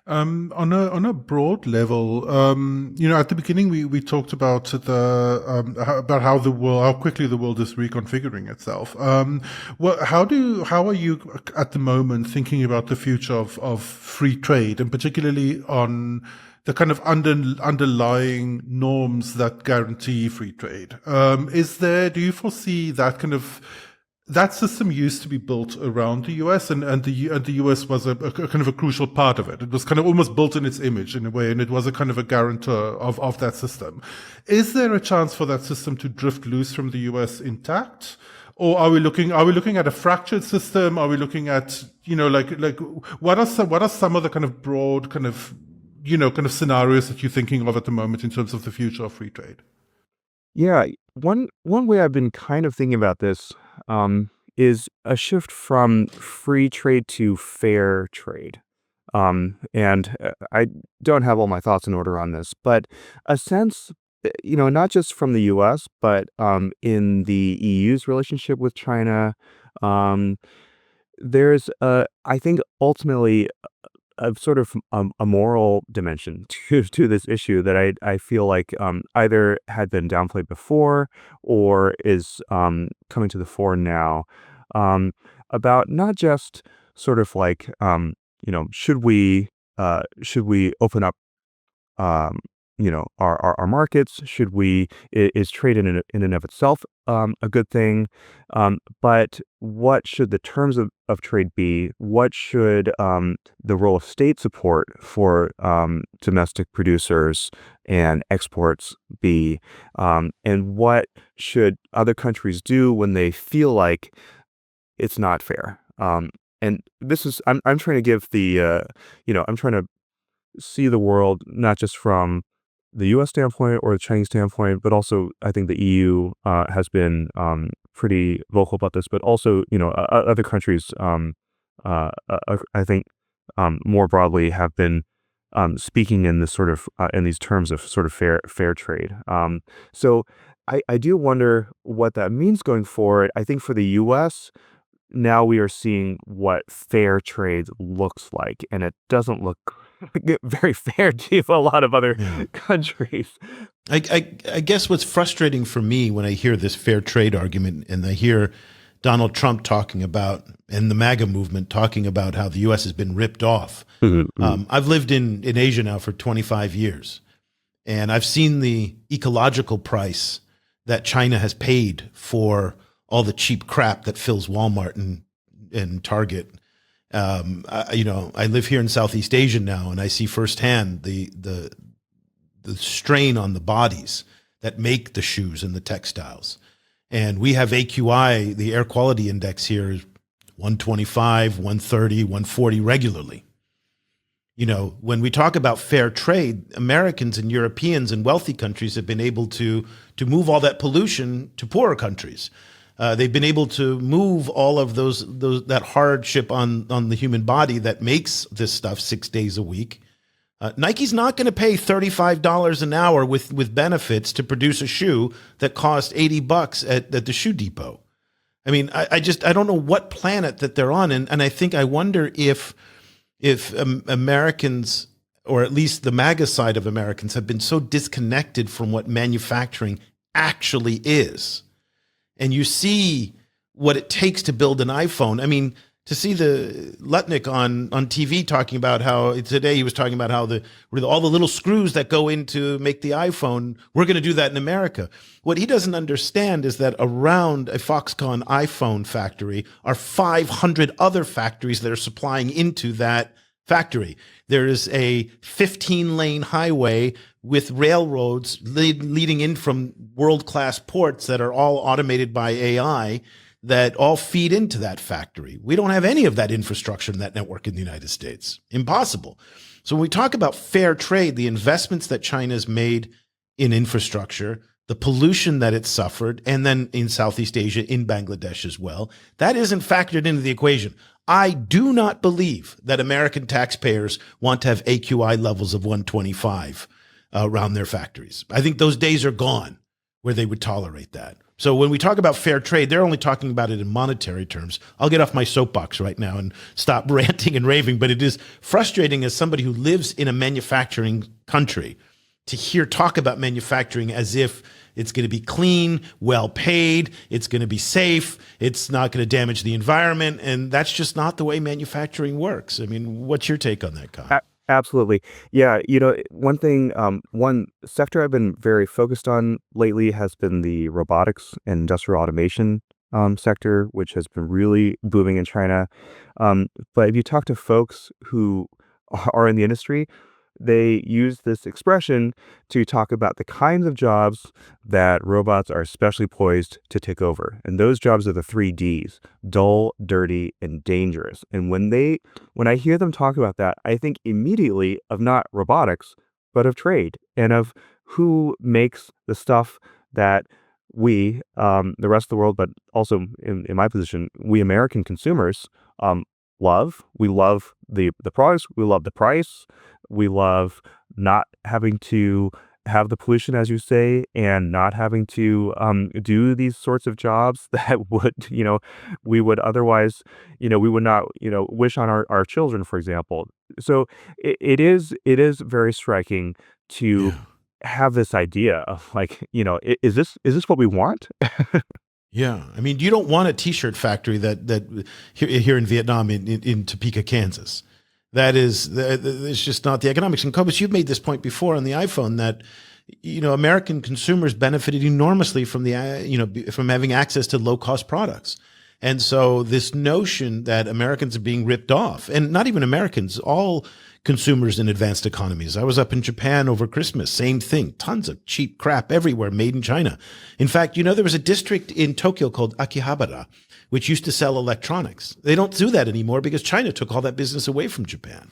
On a broad level, at the beginning we talked about about how quickly the world is reconfiguring itself. How are you at the moment thinking about the future of free trade, and particularly on the kind of underlying norms that guarantee free trade? Do you foresee that system used to be built around the US, and the US was a kind of a crucial part of it. It was kind of almost built in its image in a way, and it was a kind of a guarantor of that system. Is there a chance for that system to drift loose from the US intact? Or are we looking at a fractured system? Are we looking at, what are some of the kind of broad kind of scenarios that you're thinking of at the moment in terms of the future of free trade? Yeah, one way I've been kind of thinking about this is a shift from free trade to fair trade. And I don't have all my thoughts in order on this, but a sense, not just from the US, but in the EU's relationship with China, there's I think ultimately a sort of a moral dimension to this issue that I feel like either had been downplayed before or is coming to the fore now, about not just sort of like should we open up our markets? Is trade in and of itself a good thing? But what should the terms of trade be? What should the role of state support for domestic producers and exports be? And what should other countries do when they feel like it's not fair? And this is I'm trying to give I'm trying to see the world not just from the U.S. standpoint or the Chinese standpoint, but also I think the EU has been pretty vocal about this, but also other countries I think more broadly have been speaking in this sort of in these terms of sort of fair trade. So I do wonder what that means going forward. I think for the U.S. now we are seeing what fair trade looks like, and it doesn't look very fair to a lot of other countries. I guess what's frustrating for me when I hear this fair trade argument and I hear Donald Trump talking about, and the MAGA movement talking about how the U.S. has been ripped off. I've lived in Asia now for 25 years, and I've seen the ecological price that China has paid for all the cheap crap that fills Walmart and Target. I live here in Southeast Asia now, and I see firsthand the strain on the bodies that make the shoes and the textiles. And we have AQI, the air quality index here is 125, 130, 140 regularly. When we talk about fair trade, Americans and Europeans and wealthy countries have been able to move all that pollution to poorer countries. They've been able to move all of that hardship on the human body that makes this stuff 6 days a week. Nike's not going to pay $35 an hour with benefits to produce a shoe that cost $80 at the shoe depot. I mean, I don't know what planet that they're on, and I wonder if Americans, or at least the MAGA side of Americans, have been so disconnected from what manufacturing actually is. And you see what it takes to build an iPhone. I mean, to see the Lutnick on TV talking about how today he was talking about how all the little screws that go in to make the iPhone, we're going to do that in America. What he doesn't understand is that around a Foxconn iPhone factory are 500 other factories that are supplying into that factory. There is a 15-lane highway with railroads leading in from world-class ports that are all automated by AI that all feed into that factory. We don't have any of that infrastructure and that network in the United States. Impossible. So when we talk about fair trade, the investments that China's made in infrastructure, the pollution that it suffered, and then in Southeast Asia, in Bangladesh as well, that isn't factored into the equation. I do not believe that American taxpayers want to have AQI levels of 125 around their factories. I think those days are gone where they would tolerate that. So when we talk about fair trade, they're only talking about it in monetary terms. I'll get off my soapbox right now and stop ranting and raving, but it is frustrating as somebody who lives in a manufacturing country to hear talk about manufacturing as if it's going to be clean, well paid, it's going to be safe, it's not going to damage the environment, and that's just not the way manufacturing works. I mean, what's your take on that, Kyle? Absolutely. Yeah, one thing, one sector I've been very focused on lately has been the robotics and industrial automation sector, which has been really booming in China. But if you talk to folks who are in the industry, they use this expression to talk about the kinds of jobs that robots are especially poised to take over. And those jobs are the 3 Ds: dull, dirty, and dangerous. And when I hear them talk about that, I think immediately of not robotics, but of trade and of who makes the stuff that we, the rest of the world, but also in my position, we American consumers, love. We love the products. We love the price. We love not having to have the pollution, as you say, and not having to do these sorts of jobs that would, we would otherwise, we would not, wish on our children, for example. So it is very striking to have this idea of like, is this what we want? Yeah, I mean, you don't want a T-shirt factory that here in Vietnam in Topeka, Kansas. It's just not the economics. And Cobus, you've made this point before on the iPhone that American consumers benefited enormously from from having access to low cost products. And so this notion that Americans are being ripped off, and not even Americans, all consumers in advanced economies. I was up in Japan over Christmas, same thing, tons of cheap crap everywhere made in China. In fact, there was a district in Tokyo called Akihabara, which used to sell electronics. They don't do that anymore because China took all that business away from Japan.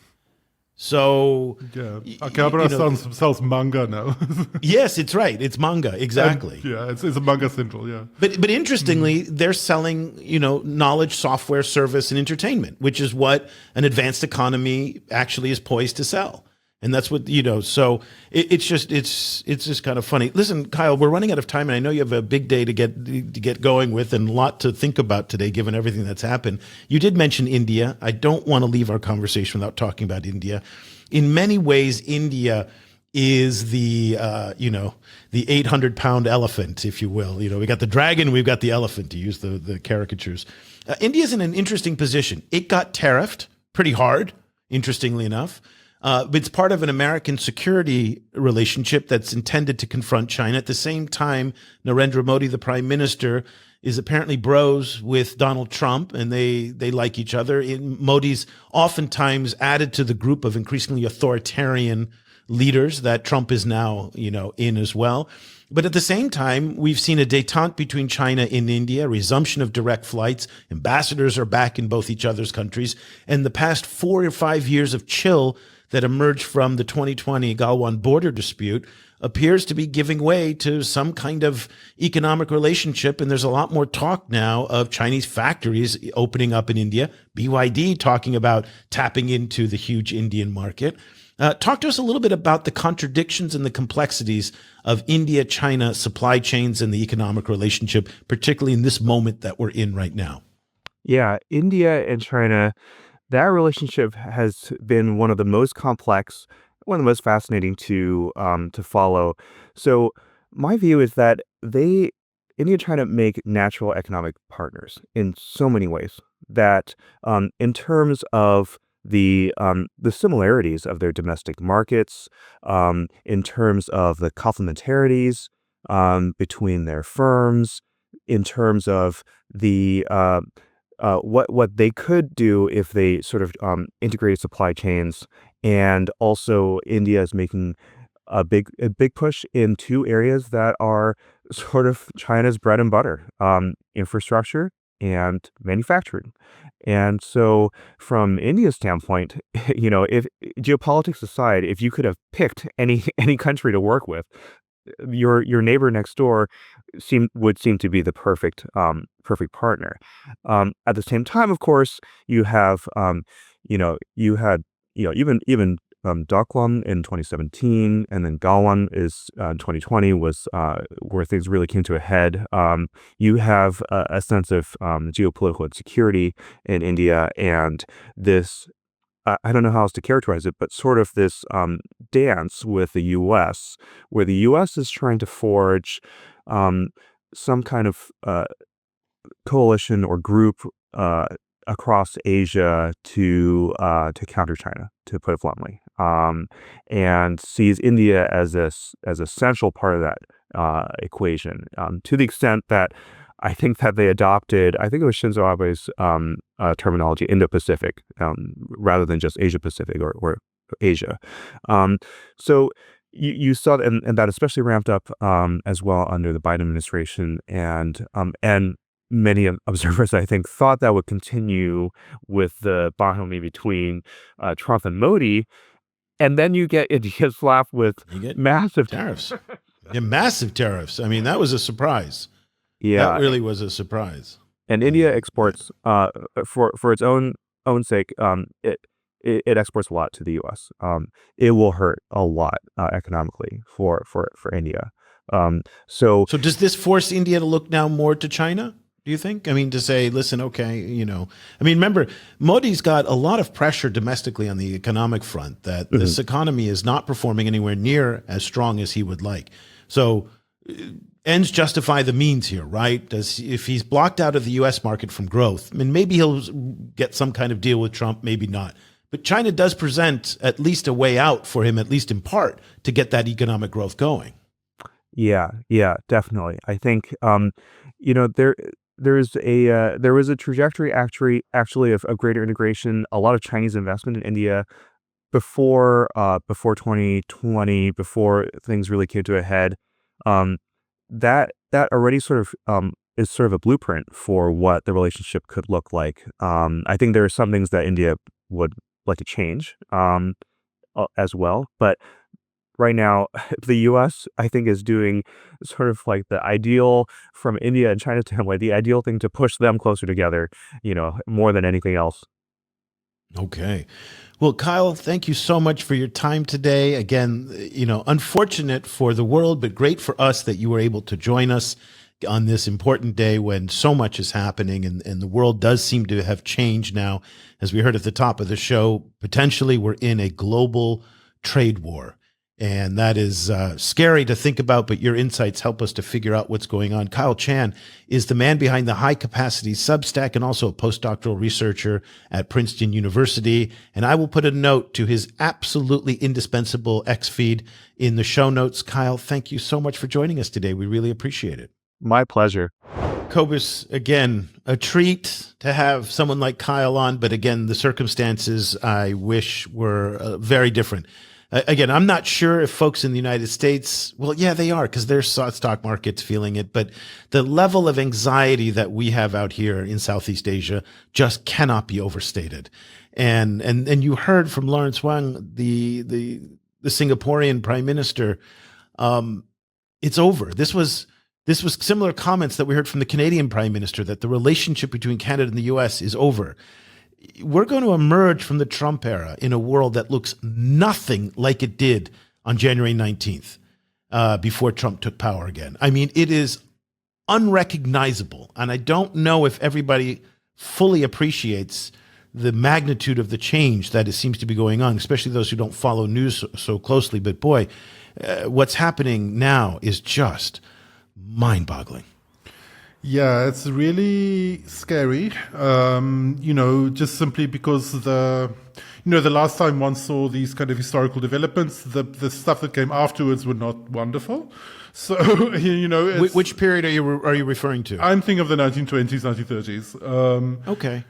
So yeah, Akihabara sells manga now. Yes, it's right. It's manga, exactly. And, it's a manga central. Yeah, but interestingly, they're selling knowledge, software, service, and entertainment, which is what an advanced economy actually is poised to sell. And that's what So it's just kind of funny. Listen, Kyle, we're running out of time, and I know you have a big day to get going with, and a lot to think about today, given everything that's happened. You did mention India. I don't want to leave our conversation without talking about India. In many ways, India is the 800-pound elephant, if you will. We got the dragon, we've got the elephant, to use the caricatures. India's in an interesting position. It got tariffed pretty hard, interestingly enough. But it's part of an American security relationship that's intended to confront China. At the same time, Narendra Modi, the prime minister, is apparently bros with Donald Trump, and they like each other. Modi's oftentimes added to the group of increasingly authoritarian leaders that Trump is now, in as well. But at the same time, we've seen a détente between China and India, resumption of direct flights. Ambassadors are back in both each other's countries. And the past 4 or 5 years of chill that emerged from the 2020 Galwan border dispute appears to be giving way to some kind of economic relationship. And there's a lot more talk now of Chinese factories opening up in India, BYD talking about tapping into the huge Indian market. Talk to us a little bit about the contradictions and the complexities of India-China supply chains and the economic relationship, particularly in this moment that we're in right now. Yeah, India and China, that relationship has been one of the most complex, one of the most fascinating to follow. So my view is that India and China make natural economic partners in so many ways. That in terms of the similarities of their domestic markets, in terms of the complementarities between their firms, in terms of the what they could do if they sort of integrated supply chains, and also India is making a big push in 2 areas that are sort of China's bread and butter: infrastructure and manufacturing. And so, from India's standpoint, if geopolitics aside, if you could have picked any country to work with, your neighbor next door would seem to be the perfect partner. At the same time, of course, you have you had even Doklam in 2017, and then Galwan is in 2020 was where things really came to a head. You have a sense of geopolitical insecurity in India, and this I don't know how else to characterize it, but sort of this dance with the U.S., where the U.S. is trying to forge some kind of coalition or group across Asia to counter China, to put it bluntly, and sees India as a central part of that equation, to the extent that I think that they adopted, I think it was Shinzo Abe's terminology, Indo-Pacific, rather than just Asia-Pacific or Asia. So you saw, and that especially ramped up as well under the Biden administration, and many observers, I think, thought that would continue with the bonhomie between Trump and Modi, and then you get slapped with massive tariffs. Yeah, massive tariffs. I mean, that was a surprise. Yeah, that really was a surprise. And India exports for its own sake. It exports a lot to the U.S. It will hurt a lot economically for India. So does this force India to look now more to China? Do you think? I mean, to say, listen, okay, I mean, remember, Modi's got a lot of pressure domestically on the economic front that this economy is not performing anywhere near as strong as he would like. So ends justify the means here, right? If he's blocked out of the U.S. market from growth, I mean, maybe he'll get some kind of deal with Trump, maybe not. But China does present at least a way out for him, at least in part, to get that economic growth going. Yeah, definitely. I think, there was a trajectory actually of greater integration, a lot of Chinese investment in India before 2020, before things really came to a head. That already sort of is sort of a blueprint for what the relationship could look like. I think there are some things that India would like to change as well, but right now, the U.S., I think, is doing sort of like the ideal from India and China standpoint, the ideal thing to push them closer together, more than anything else. Okay. Well, Kyle, thank you so much for your time today. Again, unfortunate for the world, but great for us that you were able to join us on this important day when so much is happening and the world does seem to have changed now. As we heard at the top of the show, potentially we're in a global trade war. And that is scary to think about, but your insights help us to figure out what's going on. Kyle Chan is the man behind the High Capacity Substack and also a postdoctoral researcher at Princeton University. And I will put a note to his absolutely indispensable X feed in the show notes. Kyle, thank you so much for joining us today. We really appreciate it. My pleasure. Cobus, again, a treat to have someone like Kyle on, but again, the circumstances I wish were very different. Again, I'm not sure if folks in the United States, well, yeah, they are because their stock market's feeling it. But the level of anxiety that we have out here in Southeast Asia just cannot be overstated. And you heard from Lawrence Wang, the Singaporean prime minister. It's over. This was similar comments that we heard from the Canadian prime minister, that the relationship between Canada and the U.S. is over. We're going to emerge from the Trump era in a world that looks nothing like it did on January 19th, before Trump took power again. I mean, it is unrecognizable. And I don't know if everybody fully appreciates the magnitude of the change that it seems to be going on, especially those who don't follow news so closely. But boy, what's happening now is just mind-boggling. Yeah, it's really scary, just simply because the last time one saw these kind of historical developments, the stuff that came afterwards were not wonderful. So, which period are you referring to? I'm thinking of the 1920s, 1930s. Okay.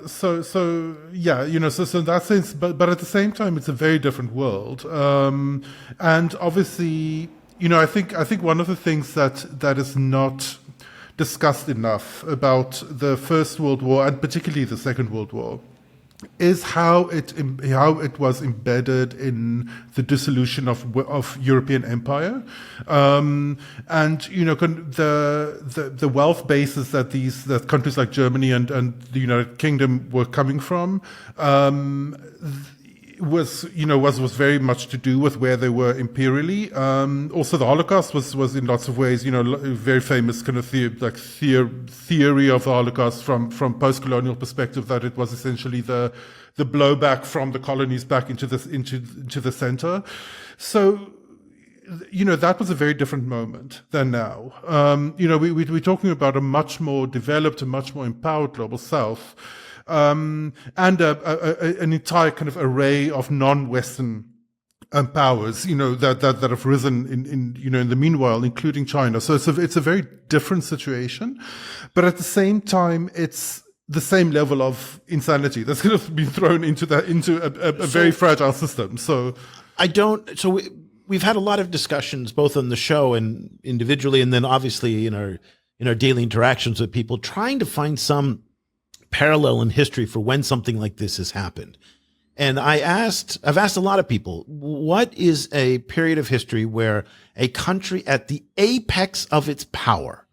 So in that sense, but at the same time, it's a very different world. And obviously, I think one of the things that is not discussed enough about the First World War, and particularly the Second World War, is how it was embedded in the dissolution of European empire, and the wealth bases that countries like Germany and the United Kingdom were coming from. was very much to do with where they were imperially. Also, the Holocaust was in lots of ways, very famous kind of theory of the Holocaust from post-colonial perspective, that it was essentially the blowback from the colonies back into the center. So, that was a very different moment than now. We're talking about a much more developed, a much more empowered global south. And an entire kind of array of non-Western powers, that have risen in the meanwhile, including China. So it's a very different situation, but at the same time, it's the same level of insanity that's kind of been thrown into a very fragile system. So we've had a lot of discussions both on the show and individually, and then obviously in our daily interactions with people, trying to find some parallel in history for when something like this has happened. And I've asked a lot of people, what is a period of history where a country at the apex of its power,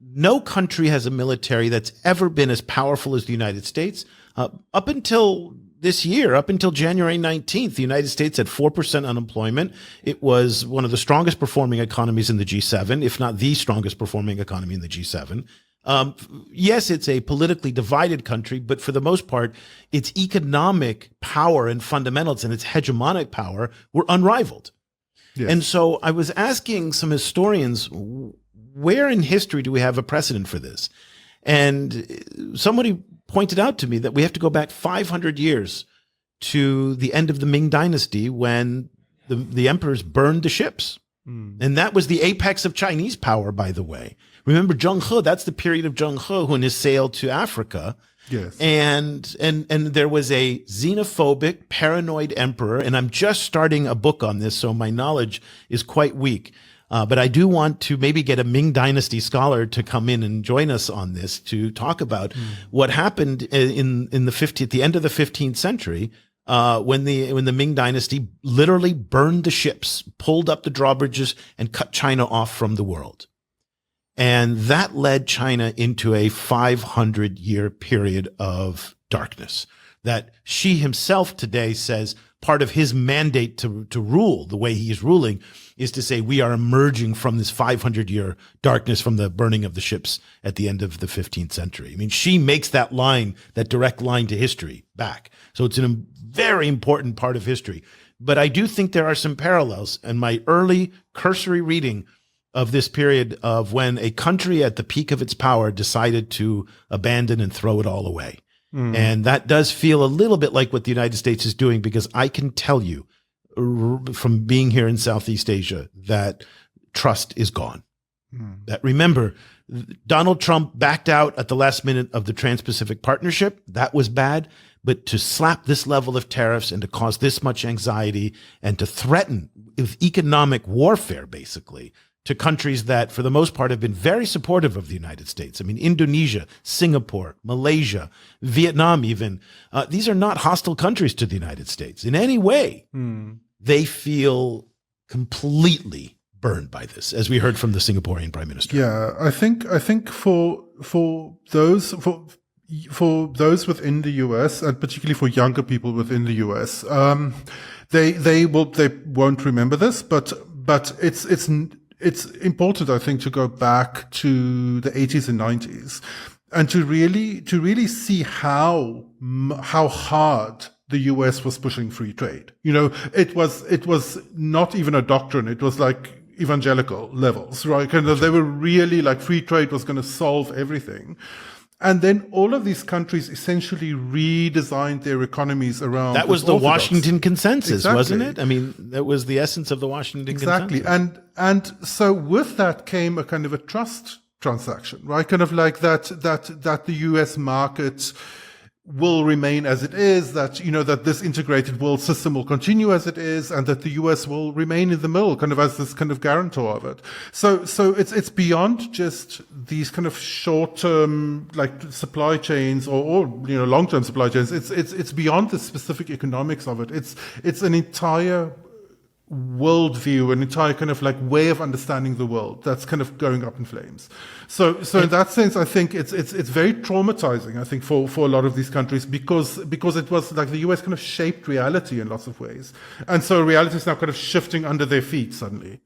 no country has a military that's ever been as powerful as the United States. Up until this year, up until January 19th, the United States had 4% unemployment. It was one of the strongest performing economies in the G7, if not the strongest performing economy in the G7. Yes, it's a politically divided country, but for the most part, its economic power and fundamentals and its hegemonic power were unrivaled. Yes. And so I was asking some historians, where in history do we have a precedent for this? And somebody pointed out to me that we have to go back 500 years to the end of the Ming Dynasty, when the emperors burned the ships. And that was the apex of Chinese power, by the way. Remember Zheng He, that's the period of Zheng He when he sailed to Africa. Yes. And there was a xenophobic, paranoid emperor, and I'm just starting a book on this, so my knowledge is quite weak. But I do want to maybe get a Ming Dynasty scholar to come in and join us on this to talk about what happened at the end of the 15th century, when the Ming Dynasty literally burned the ships, pulled up the drawbridges, and cut China off from the world. And that led China into a 500-year period of darkness that Xi himself today says part of his mandate to rule the way he is ruling is to say we are emerging from this 500-year darkness from the burning of the ships at the end of the 15th century. I mean, Xi makes that direct line to history back. So it's a very important part of history. But I do think there are some parallels, and my early cursory reading of this period of when a country at the peak of its power decided to abandon and throw it all away. And that does feel a little bit like what the United States is doing, because I can tell you from being here in Southeast Asia that trust is gone. That, remember, Donald Trump backed out at the last minute of the Trans-Pacific Partnership. That was bad. But to slap this level of tariffs and to cause this much anxiety and to threaten with economic warfare, basically, to countries that, for the most part, have been very supportive of the United States. I mean, Indonesia, Singapore, Malaysia, Vietnam even. These are not hostile countries to the United States in any way. They feel completely burned by this, as we heard from the Singaporean Prime Minister. Yeah, I think for those within the US, and particularly for younger people within the US, they won't remember this, but it's important, I think, to go back to the 80s and 90s and to really see how hard the US was pushing free trade. It was not even a doctrine. It was like evangelical levels, right? And they were really like free trade was going to solve everything. And then all of these countries essentially redesigned their economies around. That was the orthodox. Washington Consensus, Exactly. Wasn't it? I mean, that was the essence of the Washington Consensus. Exactly. And so with that came a kind of a trust transaction, right? Kind of like that the US market will remain as it is, that this integrated world system will continue as it is, and that the US will remain in the middle, kind of as this kind of guarantor of it. So it's beyond just these kind of short-term, like supply chains or long-term supply chains. It's beyond the specific economics of it. It's an entire worldview, an entire kind of like way of understanding the world that's kind of going up in flames. So in that sense, I think it's very traumatizing, I think, for a lot of these countries because it was like the US kind of shaped reality in lots of ways. And so reality is now kind of shifting under their feet suddenly.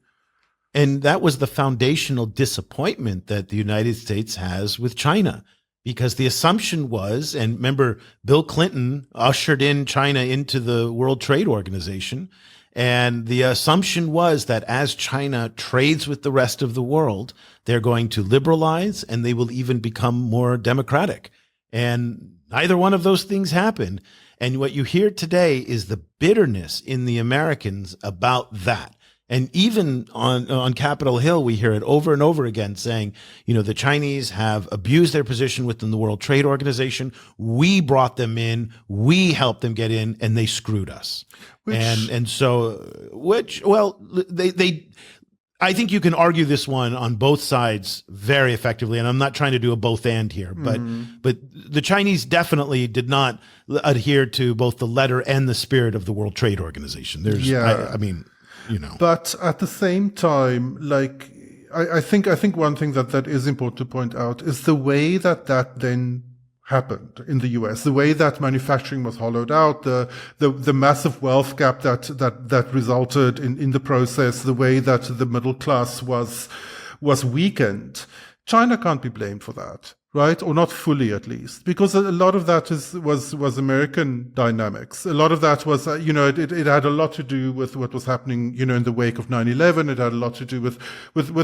And that was the foundational disappointment that the United States has with China, because the assumption was, and remember, Bill Clinton ushered in China into the World Trade Organization. And the assumption was that as China trades with the rest of the world, they're going to liberalize and they will even become more democratic. And neither one of those things happened. And what you hear today is the bitterness in the Americans about that. And even on Capitol Hill, we hear it over and over again saying, you know, the Chinese have abused their position within the World Trade Organization. We brought them in, we helped them get in, and they screwed us. I think you can argue this one on both sides very effectively, and I'm not trying to do a both and here, but the Chinese definitely did not adhere to both the letter and the spirit of the World Trade Organization. I mean, you know. But at the same time, like I think one thing that is important to point out is the way that then happened in the US, the way that manufacturing was hollowed out, the massive wealth gap that resulted in the process, the way that the middle class was weakened. China can't be blamed for that, right? Or not fully, at least, because a lot of that was American dynamics. A lot of that was, it had a lot to do with what was happening, in the wake of 9/11. It had a lot to do with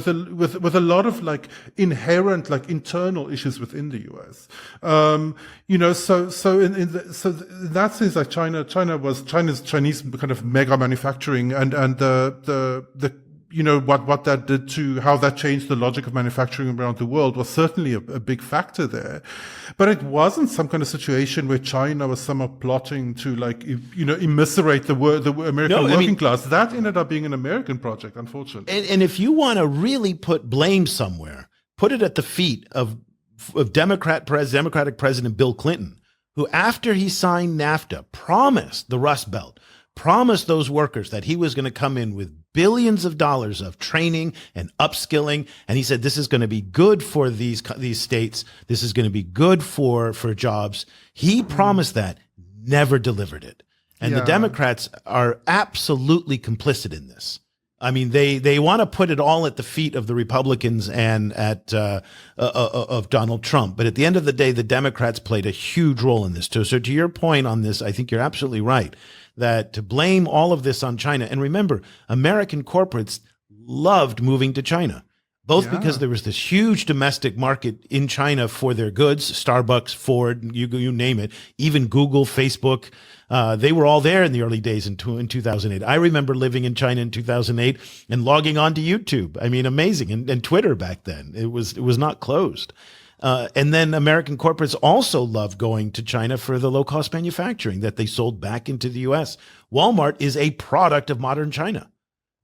a lot of like inherent, like internal issues within the US. So in that sense, like China's Chinese kind of mega manufacturing and the what that did to how that changed the logic of manufacturing around the world was certainly a big factor there. But it wasn't some kind of situation where China was somehow plotting to immiserate the American working class. That ended up being an American project, unfortunately. And if you want to really put blame somewhere, put it at the feet of Democratic President Bill Clinton, who after he signed NAFTA promised the Rust Belt, promised those workers that he was going to come in with billions of dollars of training and upskilling. And he said, this is going to be good for these states. This is going to be good for jobs. He promised that, never delivered it. And the Democrats are absolutely complicit in this. I mean, they want to put it all at the feet of the Republicans and of Donald Trump. But at the end of the day, the Democrats played a huge role in this too. So to your point on this, I think you're absolutely right that to blame all of this on China. And remember, American corporates loved moving to China, both because there was this huge domestic market in China for their goods, Starbucks, Ford, you name it, even Google, Facebook. They were all there in the early days in 2008. I remember living in China in 2008 and logging on to YouTube. I mean, amazing. And Twitter back then. It was not closed. And then American corporates also love going to China for the low-cost manufacturing that they sold back into the U.S. Walmart is a product of modern China.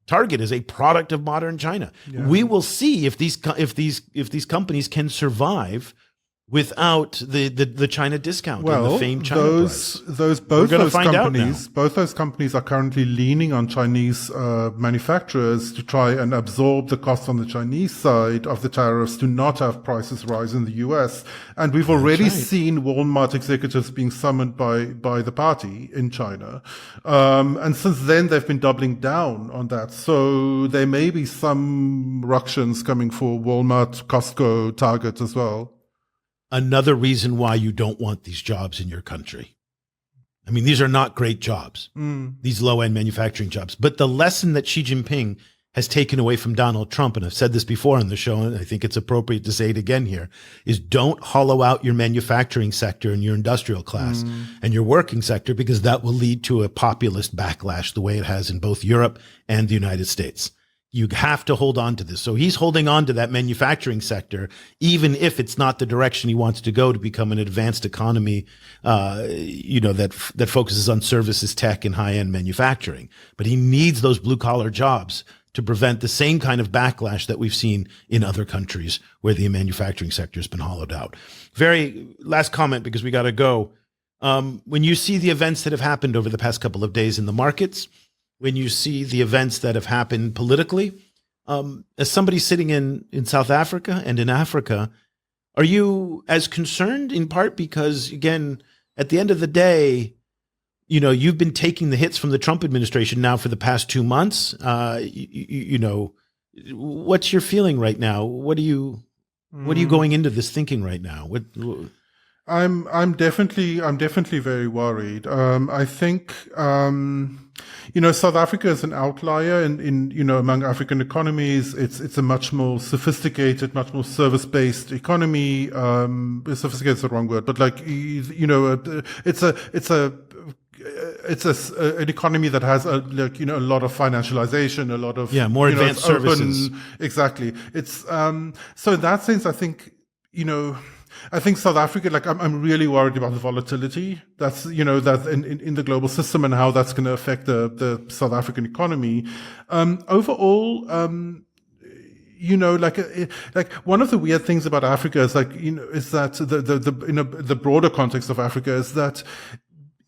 Target is a product of modern China. Yeah. We will see if these companies can survive without the China discount and the famed China price. Both those companies are currently leaning on Chinese manufacturers to try and absorb the cost on the Chinese side of the tariffs to not have prices rise in the US. And we've already seen Walmart executives being summoned by the party in China. And since then, they've been doubling down on that. So there may be some ructions coming for Walmart, Costco, Target as well. Another reason why you don't want these jobs in your country. I mean, these are not great jobs, these low-end manufacturing jobs. But the lesson that Xi Jinping has taken away from Donald Trump, and I've said this before on the show, and I think it's appropriate to say it again here, is don't hollow out your manufacturing sector and your industrial class and your working sector, because that will lead to a populist backlash the way it has in both Europe and the United States. You have to hold on to this. So he's holding on to that manufacturing sector, even if it's not the direction he wants to go to become an advanced economy, that focuses on services, tech, and high-end manufacturing. But he needs those blue-collar jobs to prevent the same kind of backlash that we've seen in other countries where the manufacturing sector has been hollowed out. Very last comment, because we got to go. When you see the events that have happened over the past couple of days in the markets, when you see the events that have happened politically. As somebody sitting in South Africa and in Africa, are you as concerned in part because, again, at the end of the day, you know, you've been taking the hits from the Trump administration now for the past 2 months. You know, what's your feeling right now? What are you going into this thinking right now? I'm definitely very worried. I think, you know, South Africa is an outlier in, you know, among African economies. It's a much more sophisticated, much more service-based economy. Sophisticated is the wrong word, but like, you know, it's an economy that has a lot of financialization, a lot of more advanced services. Exactly. It's so in that sense, I think, you know, I think South Africa, like I'm really worried about the volatility that's, you know, that in the global system and how that's going to affect the South African economy. Overall, you know, like one of the weird things about Africa is like, you know, is that the broader context of Africa is that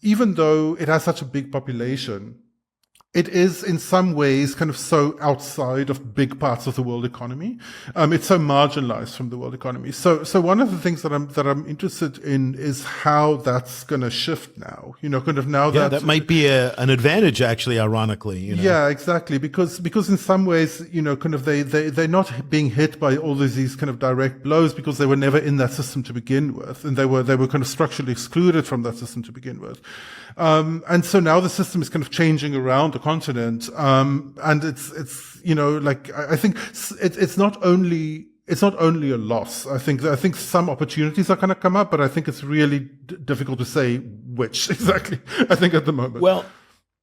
even though it has such a big population, it is in some ways kind of so outside of big parts of the world economy. It's so marginalized from the world economy. So one of the things that I'm interested in is how that's going to shift now. You know, kind of now that might be an advantage, actually, ironically. You know? Yeah, exactly. Because in some ways, you know, kind of they're not being hit by all of these kind of direct blows because they were never in that system to begin with, and they were kind of structurally excluded from that system to begin with. And so now the system is kind of changing around the continent. And it's, you know, like, I think it's not only a loss. I think some opportunities are going to come up, but I think it's really difficult to say which exactly, I think at the moment. Well,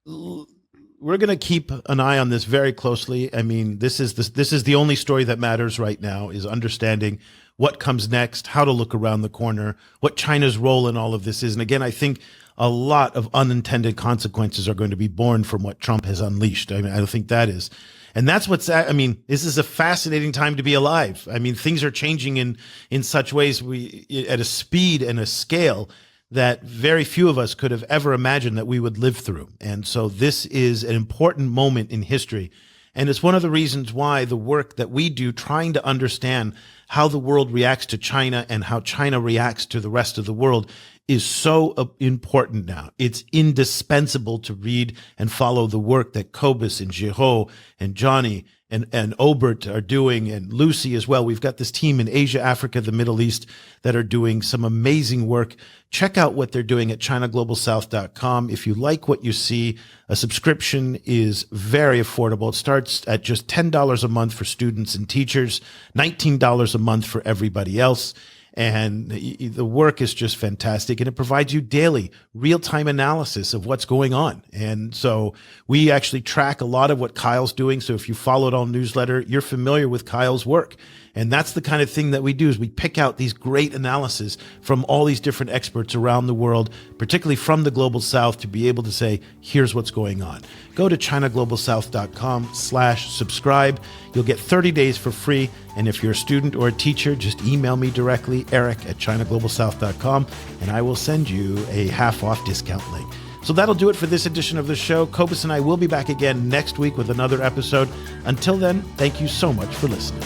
we're going to keep an eye on this very closely. I mean, this is the only story that matters right now, is understanding what comes next, how to look around the corner, what China's role in all of this is. And again, I think a lot of unintended consequences are going to be born from what Trump has unleashed. I mean, I think that is. And that's I mean, this is a fascinating time to be alive. I mean, things are changing in such ways at a speed and a scale that very few of us could have ever imagined that we would live through. And so this is an important moment in history. And it's one of the reasons why the work that we do, trying to understand how the world reacts to China and how China reacts to the rest of the world, is so important now. It's indispensable to read and follow the work that Cobus and Giraud and Johnny and Obert are doing, and Lucy as well. We've got this team in Asia, Africa, the Middle East that are doing some amazing work. Check out what they're doing at ChinaGlobalSouth.com. If you like what you see, a subscription is very affordable. It starts at just $10 a month for students and teachers, $19 a month for everybody else. And the work is just fantastic, and it provides you daily real-time analysis of what's going on. And so we actually track a lot of what Kyle's doing. So if you followed our newsletter, you're familiar with Kyle's work. And that's the kind of thing that we do, is we pick out these great analyses from all these different experts around the world, particularly from the Global South, to be able to say, here's what's going on. Go to ChinaGlobalSouth.com/subscribe. You'll get 30 days for free. And if you're a student or a teacher, just email me directly, Eric@ChinaGlobalSouth.com, and I will send you a half-off discount link. So that'll do it for this edition of the show. Cobus and I will be back again next week with another episode. Until then, thank you so much for listening.